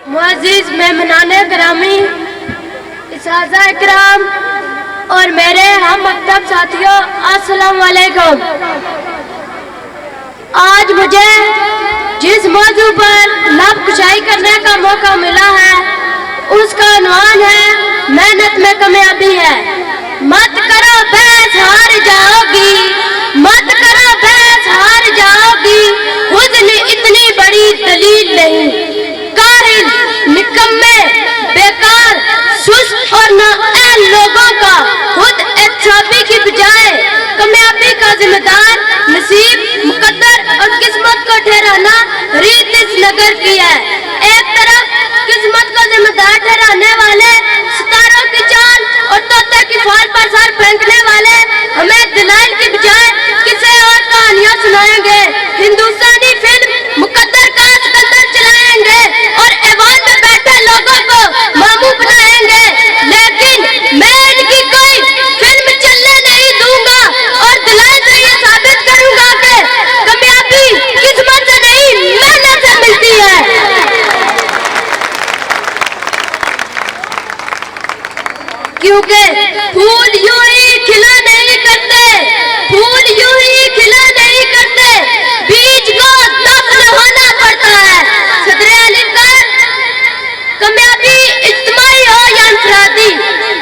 मुअज़्ज़िज़ मेहमानाने ग्रामी, इसाज़ा इकराम और मेरे हम मकतब साथियों, अस्सलाम वालेकुम। आज मुझे जिस मौजू पर लब कुशाई करने का मौका मिला है उसका उन्वान है मेहनत में कामयाबी है। मत करो बहस हार जाओगी, मत करो बहस हार जाओगी, हुज़्न इतनी बड़ी दलील नहीं। काहिल, निकम्मे, बेकार, सुस्त और नाअहल लोगों का खुद एहतसाबी की बजाय कामयाबी का जिम्मेदार नसीब, मुकद्दर और किस्मत को ठहराना रीत इस नगर की है। एक तरफ किस्मत को जिम्मेदार ठहराने वाले सितारों की चाल और तोते की फाल पर सर फेंकने वाले हमें दलाइल की बजाय किसे और कहानियां सुनाएंगे। हिंदुस्तानी फिल्म मुकद्दर का सिकंदर चलाएंगे और ऐवान में बैठे लोगों को मामू बनाएंगे, लेकिन मैं इनकी कोई फिल्म चलने नहीं दूंगा और दलाइल से ये साबित करूंगा कि कामयाबी किस्मत से नहीं मेहनत से मिलती है। क्योंकि फूल यूं ही खिला नहीं करते, फूल यूं ही खिला नहीं करते, बीज को दफन होना पड़ता है। सदर अली खान, कामयाबी इज्तिमाई हो या इंफरादी,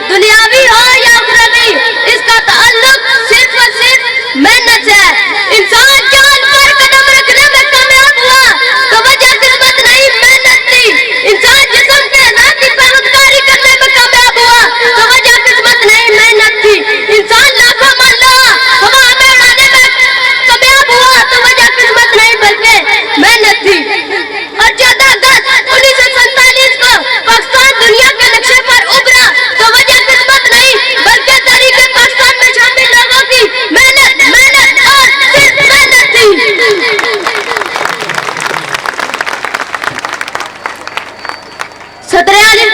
दुनियावी हो या उखरवी, इसका ताल्लुक सिर्फ और सिर्फ मेहनत से है। इंसान चांद पर कदम रखने में कामयाब हुआ तो वजह किस्मत नहीं मेहनत थी। इंसान जिस्म के अज़ा की परवरदिगारी करने में कामयाब हुआ तो वजह किस्मत नहीं मेहनत थी। इंसान लाखों मरला हवा में उड़ाने में कामयाब हुआ तो वजह किस्मत नहीं बल्कि मेहनत थी। और 14 अगस्त 1947 को पाकिस्तान दुनिया के नक्शे पर उभरा तो वजह किस्मत नहीं बल्कि तहरीक पाकिस्तान में शामिल लोगों की मेहनत, मेहनत और सिर्फ मेहनत थी। सदर अली